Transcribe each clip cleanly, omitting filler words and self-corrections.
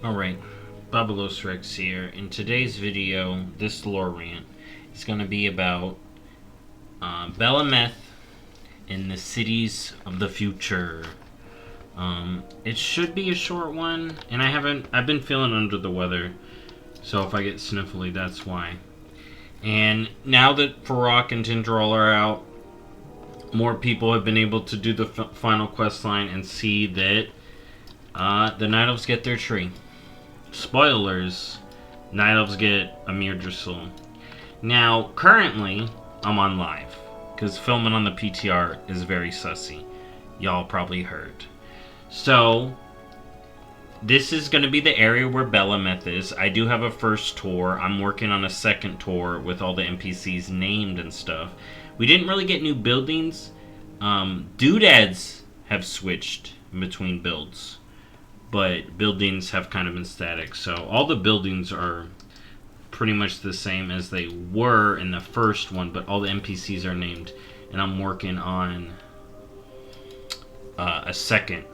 Alright, BobalosRex here. In today's video, this lore rant is going to be about Bel'ameth and the cities of the future. It should be a short one, and I've been feeling under the weather, so if I get sniffly, that's why. And now that Farok and Tindral are out, more people have been able to do the final quest line and see that the Night Elves get their tree. Spoilers, Night Elves get a Mirdrasul. Now, currently, I'm on live, because filming on the PTR is very sussy. Y'all probably heard. So, this is going to be the area where Bel'ameth is. I do have a first tour. I'm working on a second tour with all the NPCs named and stuff. We didn't really get new buildings. Doodads have switched between builds, but buildings have kind of been static. So all the buildings are pretty much the same as they were in the first one, but all the NPCs are named, and I'm working on a second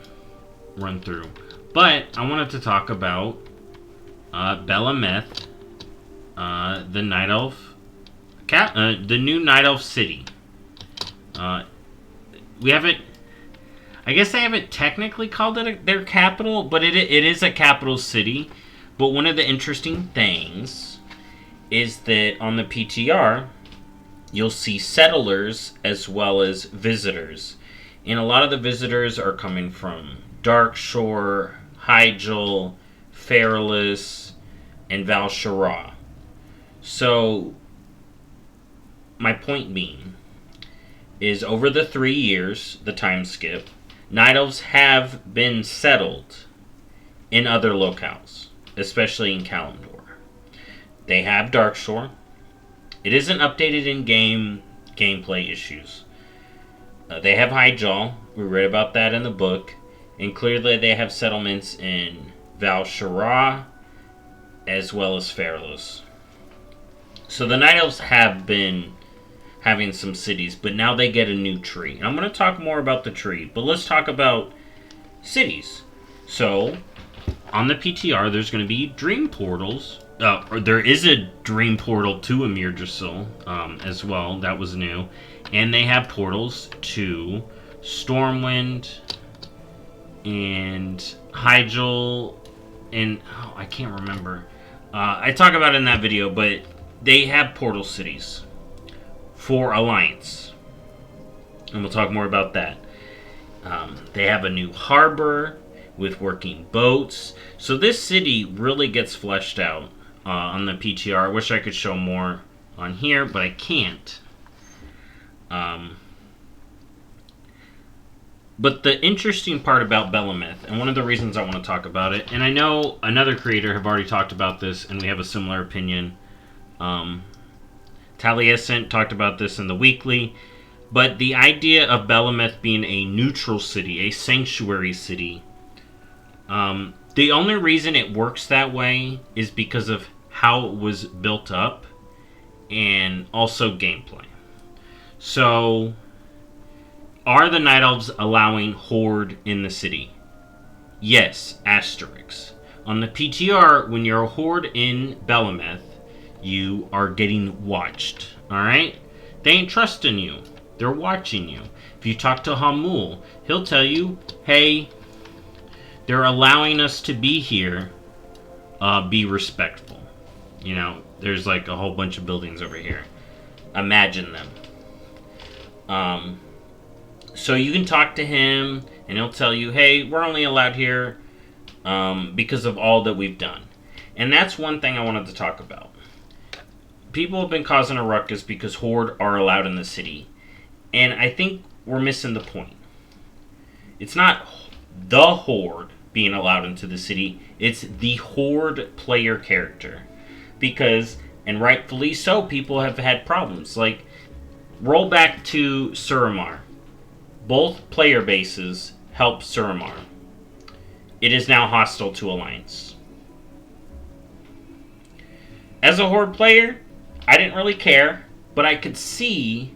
run through. But I wanted to talk about Bel'ameth, the Night Elf, the new Night Elf city. We haven't. I guess they haven't technically called it their capital, but it is a capital city. But one of the interesting things is that on the PTR, you'll see settlers as well as visitors. And a lot of the visitors are coming from Darkshore, Hyjal, Fairless, and Val'sharah. So, my point being is over the 3 years, the time skip, Night Elves have been settled in other locales, especially in Kalimdor. They have Darkshore. It isn't updated in-game gameplay issues. They have Hyjal. We read about that in the book. And clearly they have settlements in Val'sharah as well as Fairless. So the Night Elves have been having some cities, but now they get a new tree. And I'm going to talk more about the tree, but let's talk about cities. So, on the PTR, there's going to be dream portals. Or there is a dream portal to Amir Drasil as well. That was new. And they have portals to Stormwind and Hyjal and... oh, I can't remember. I talk about it in that video, but they have portal cities for Alliance, and we'll talk more about that. They have a new harbor with working boats, so this city really gets fleshed out on the PTR. I wish I could show more on here, but I can't. But the interesting part about Bel'ameth, and one of the reasons I want to talk about it, and I know another creator have already talked about this, and we have a similar opinion. Taliesin talked about this in the weekly, but the idea of Bel'ameth being a neutral city, a sanctuary city, the only reason it works that way is because of how it was built up and also gameplay. So, are the Night Elves allowing Horde in the city? Yes, asterisk. On the PTR, when you're a Horde in Bel'ameth, you are getting watched, alright? They ain't trusting you. They're watching you. If you talk to Hamul, he'll tell you, hey, they're allowing us to be here. Be respectful. You know, there's like a whole bunch of buildings over here. Imagine them. So you can talk to him, and he'll tell you, hey, we're only allowed here because of all that we've done. And that's one thing I wanted to talk about. People have been causing a ruckus because Horde are allowed in the city. And I think we're missing the point. It's not the Horde being allowed into the city. It's the Horde player character. Because, and rightfully so, people have had problems. Like, roll back to Suramar. Both player bases help Suramar. It is now hostile to Alliance. As a Horde player, I didn't really care, but I could see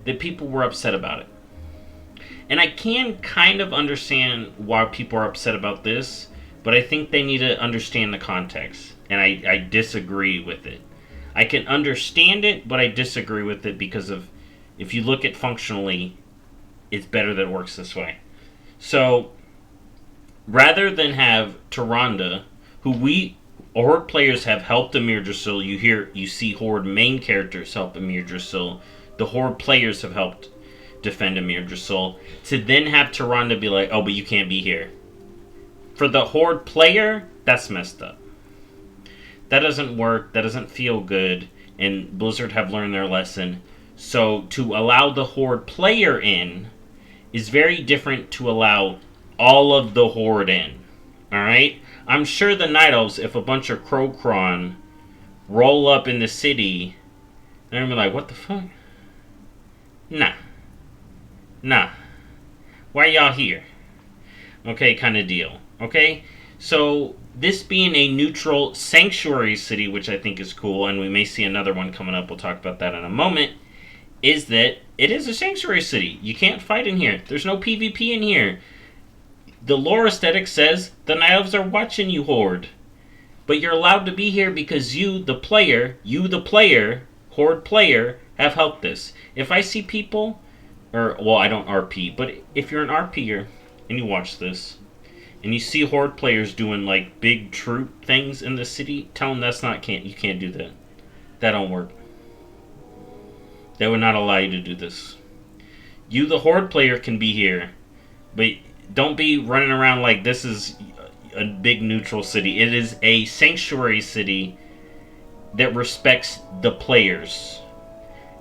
that people were upset about it. And I can kind of understand why people are upset about this, but I think they need to understand the context, and I disagree with it. I can understand it, but I disagree with it because of, if you look at functionally, it's better that it works this way. So, rather than have Tyrande, who we Horde players have helped Emir Drasil, you see Horde main characters help Emir Drasil. The Horde players have helped defend Emir Drasil. To then have Tyrande be like, oh, but you can't be here. For the Horde player, that's messed up. That doesn't work. That doesn't feel good. And Blizzard have learned their lesson. So to allow the Horde player in is very different to allow all of the Horde in. Alright? I'm sure the Night Elves, if a bunch of Crowcron roll up in the city, they're gonna be like, what the fuck? Nah. Why y'all here? Okay, kind of deal. Okay? So, this being a neutral sanctuary city, which I think is cool, and we may see another one coming up, we'll talk about that in a moment, is that it is a sanctuary city. You can't fight in here. There's no PvP in here. The lore aesthetic says the Night Elves are watching you, Horde. But you're allowed to be here because you, the player, Horde player, have helped this. If I see people, I don't RP, but if you're an RPer and you watch this, and you see Horde players doing like big troop things in the city, tell them you can't do that. That don't work. They would not allow you to do this. You, the Horde player, can be here, but don't be running around like this is a big neutral city. It is a sanctuary city that respects the players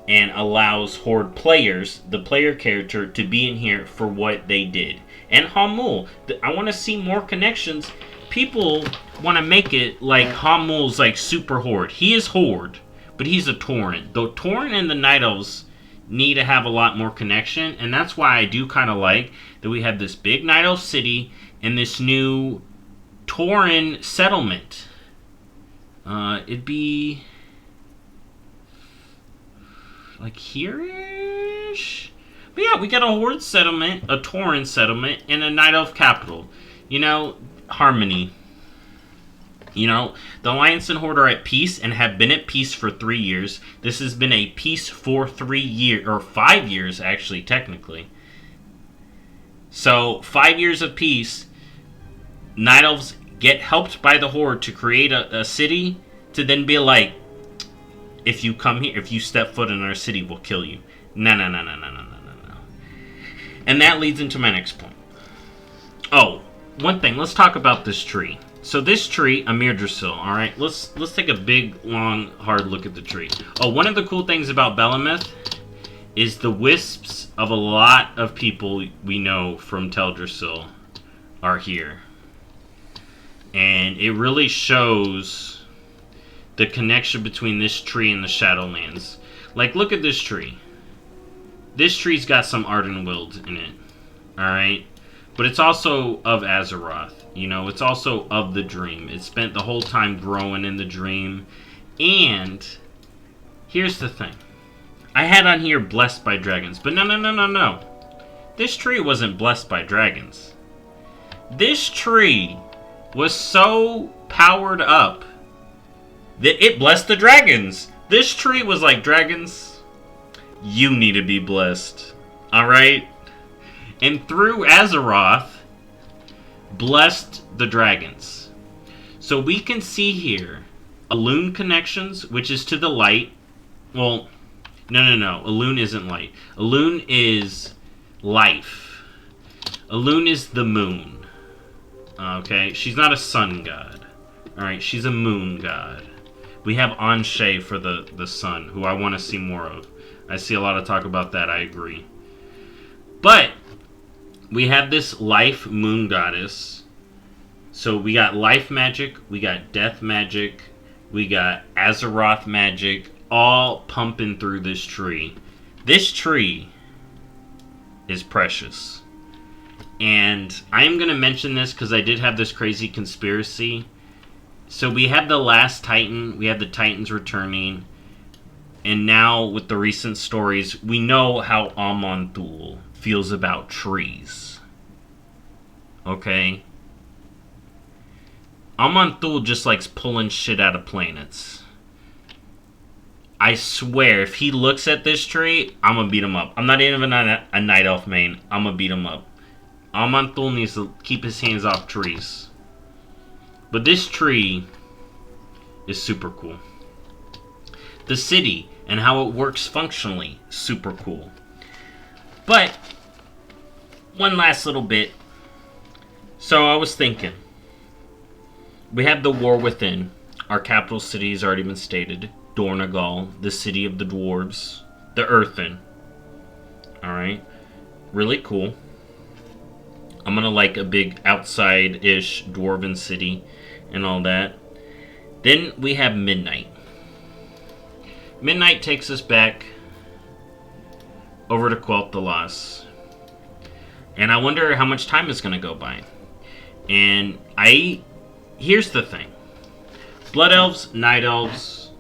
and allows Horde players, the player character, to be in here for what they did. And Hamul, I want to see more connections. People want to make it like Hamul's like super Horde. He is Horde, but he's a Tauren. The Tauren and the Night Elves need to have a lot more connection, and that's why I do kind of like that we have this big Night Elf city and this new Tauren settlement. It'd be like here-ish? But yeah, we got a Horde settlement, a Tauren settlement, and a Night Elf capital. You know, harmony. You know, the Alliance and Horde are at peace and have been at peace for 3 years. This has been a peace for 3 years, or 5 years actually, technically. So, 5 years of peace. Night Elves get helped by the Horde to create a city to then be like, if you come here, if you step foot in our city, we'll kill you. No. And that leads into my next point. Oh, one thing, let's talk about this tree. So this tree, Emir Drasil, alright? Let's take a big, long, hard look at the tree. Oh, one of the cool things about Bel'ameth is the wisps of a lot of people we know from Teldrassil are here. And it really shows the connection between this tree and the Shadowlands. Like, look at this tree. This tree's got some Ardenwild in it, alright? But it's also of Azeroth. You know, it's also of the dream. It spent the whole time growing in the dream. And here's the thing. I had on here blessed by dragons. But no. This tree wasn't blessed by dragons. This tree was so powered up that it blessed the dragons. This tree was like, dragons, you need to be blessed. Alright? And through Azeroth, blessed the dragons. So we can see here Elune connections, which is to the light. Well, no. Elune isn't light. Elune is life. Elune is the moon. Okay? She's not a sun god. Alright, she's a moon god. We have Anshe for the sun, who I want to see more of. I see a lot of talk about that, I agree. But we have this life moon goddess. So we got life magic, we got death magic, we got Azeroth magic, all pumping through this tree. This tree is precious. And I am going to mention this because I did have this crazy conspiracy. So we have the last Titan, we have the Titans returning, and now with the recent stories, we know how Aman'Thul feels about trees. Okay? Aman'Thul just likes pulling shit out of planets. I swear, if he looks at this tree, I'm gonna beat him up. I'm not even a Night Elf main. I'm gonna beat him up. Aman'Thul needs to keep his hands off trees. But this tree is super cool. The city and how it works functionally, super cool. But, one last little bit. So I was thinking, we have the war within. Our capital city has already been stated. Dornagal, the city of the dwarves. The Earthen. Alright. Really cool. I'm gonna like a big outside-ish dwarven city and all that. Then we have Midnight. Midnight takes us back over to Quel'Thalas. And I wonder how much time is gonna go by. And here's the thing. Blood Elves, Night Elves,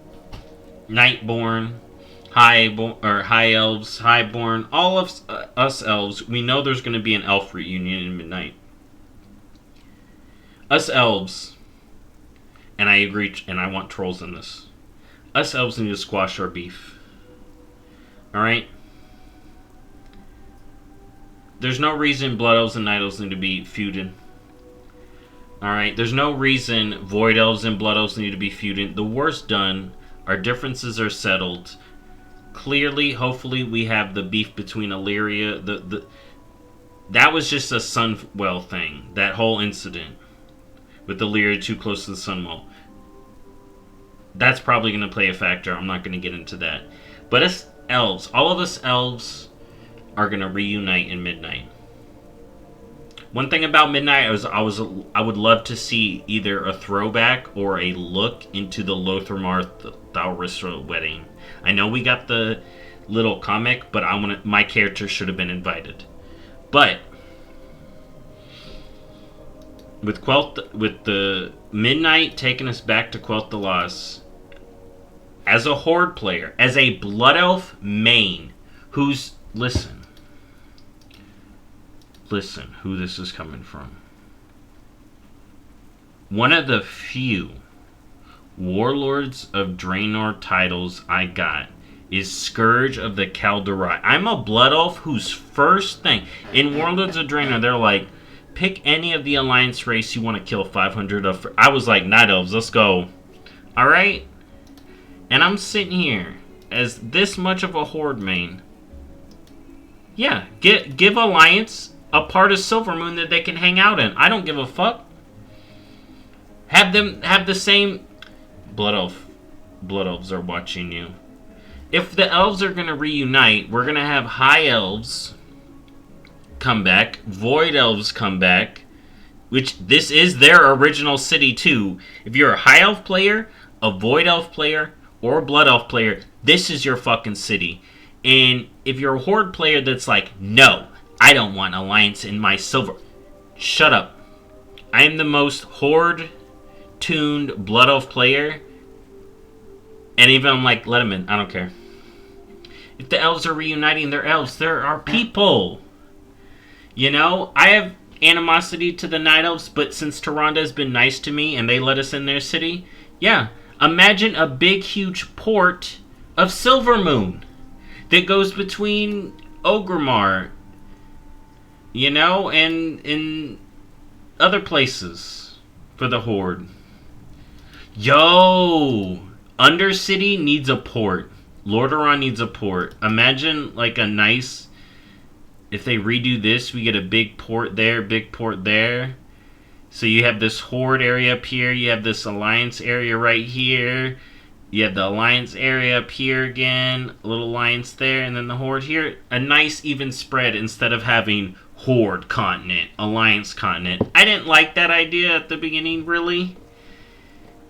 Nightborn, High Elves, Highborn, all of us Elves, we know there's going to be an Elf reunion in Midnight. Us Elves, and I agree, and I want trolls in this. Us Elves need to squash our beef. Alright? There's no reason Blood Elves and Night Elves need to be feuding. Alright? There's no reason Void Elves and Blood Elves need to be feuding. The war's done. Our differences are settled. Clearly, hopefully, we have the beef between Illyria. That was just a Sunwell thing. That whole incident with Illyria too close to the Sunwell. That's probably going to play a factor. I'm not going to get into that. But us elves, all of us elves, are going to reunite in Midnight. One thing about Midnight I would love to see either a throwback or a look into the Lothromar Thalrisra wedding. I know we got the little comic, but my character should have been invited. But with the Midnight taking us back to Quel'Thalas, as a Horde player, as a Blood Elf main, listen who this is coming from. One of the few Warlords of Draenor titles I got is Scourge of the Kaldorei. I'm a Blood Elf whose first thing in Warlords of Draenor, they're like, pick any of the Alliance race you want to kill 500 of. I was like, Night Elves, let's go. Alright? And I'm sitting here as this much of a Horde main. Yeah, give Alliance a part of Silvermoon that they can hang out in. I don't give a fuck. Have them have the same... Blood Elves are watching you. If the Elves are going to reunite, we're going to have High Elves come back, Void Elves come back, which this is their original city too. If you're a High Elf player, a Void Elf player, or a Blood Elf player, this is your fucking city. And if you're a Horde player that's like, no, I don't want Alliance in my silver. Shut up. I am the most Horde-tuned Blood Elf player. And even I'm like, let them in. I don't care. If the Elves are reuniting their Elves, there are people. You know, I have animosity to the Night Elves, but since Tyrande has been nice to me and they let us in their city, yeah. Imagine a big, huge port of Silvermoon that goes between Orgrimmar, you know, and in other places for the Horde. Yo! Undercity needs a port. Lordaeron needs a port. Imagine, like, a nice... If they redo this, we get a big port there, big port there. So you have this Horde area up here. You have this Alliance area right here. You have the Alliance area up here again. A little Alliance there. And then the Horde here. A nice even spread instead of having Horde continent, Alliance continent. I didn't like that idea at the beginning, really.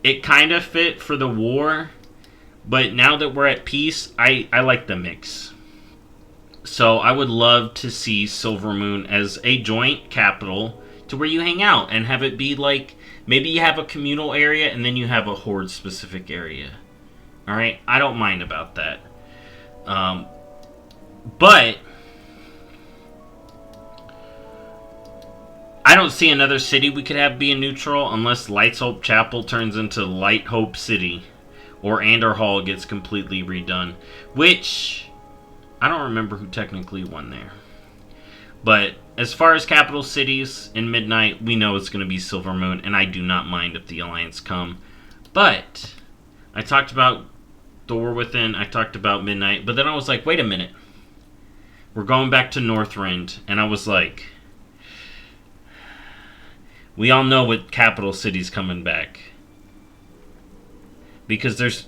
It kind of fit for the war. But now that we're at peace, I like the mix. So I would love to see Silvermoon as a joint capital to where you hang out and have it be like, maybe you have a communal area and then you have a Horde specific area. Alright, I don't mind about that. But I don't see another city we could have being neutral unless Lights Hope Chapel turns into Light Hope City, or Ander Hall gets completely redone. Which I don't remember who technically won there. But as far as capital cities in Midnight, we know it's going to be Silver Moon, and I do not mind if the Alliance come. But I talked about The War Within, I talked about Midnight, but then I was like, wait a minute. We're going back to Northrend, and I was like, we all know what capital city's coming back. Because there's...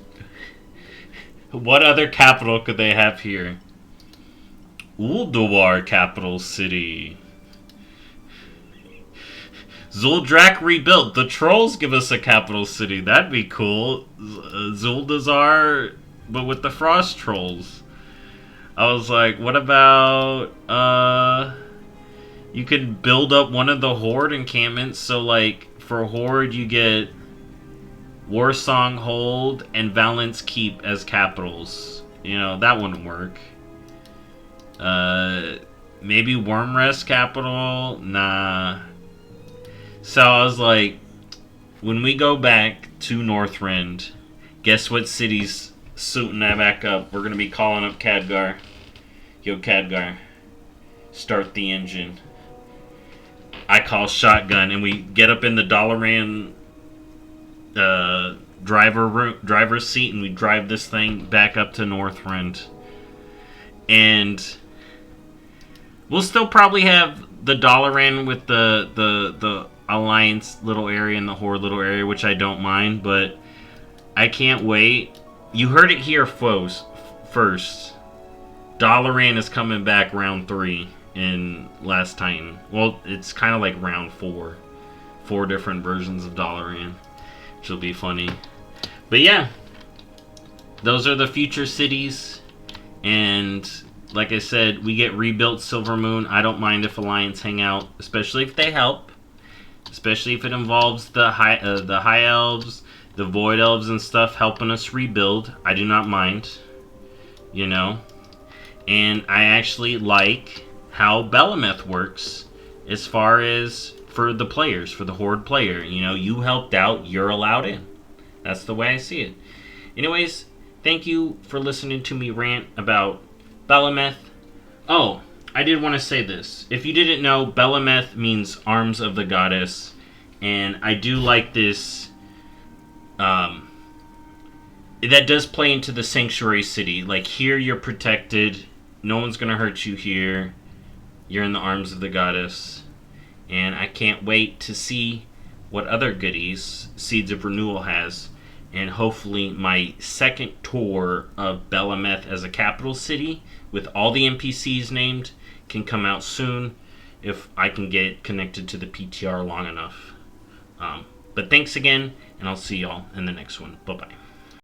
What other capital could they have here? Ulduar capital city. Zuldrak rebuilt. The trolls give us a capital city. That'd be cool. Zuldazar, but with the frost trolls. I was like, what about you could build up one of the Horde encampments. So like for Horde you get Warsong Hold and Valence Keep as capitals. You know, that wouldn't work. Maybe Wormrest capital? Nah. So I was like, when we go back to Northrend, guess what city's suiting that back up? We're going to be calling up Khadgar. Yo, Khadgar, start the engine. I call shotgun, and we get up in the Dalaran driver's seat, and we drive this thing back up to Northrend. And we'll still probably have the Dalaran with the Alliance little area and the Horde little area, which I don't mind, but I can't wait. You heard it here first. Dalaran is coming back round 3 in Last Titan. Well, it's kind of like round 4. 4 different versions of Dalaran, which will be funny. But yeah, those are the future cities. And like I said, we get rebuilt Silver Moon. I don't mind if Alliance hang out, especially if they help. Especially if it involves the high elves, the void elves and stuff helping us rebuild. I do not mind, you know. And I actually like how Bel'ameth works as far as for the players, for the Horde player. You know, you helped out, you're allowed in. That's the way I see it. Anyways, thank you for listening to me rant about Bel'ameth. Oh, I did want to say this. If you didn't know, Bel'ameth means Arms of the Goddess. And I do like this. That does play into the Sanctuary City. Like, here you're protected. No one's going to hurt you here. You're in the Arms of the Goddess. And I can't wait to see what other goodies Seeds of Renewal has. And hopefully my second tour of Bel'ameth as a capital city with all the NPCs named can come out soon if I can get connected to the PTR long enough. But thanks again, and I'll see y'all in the next one. Bye-bye.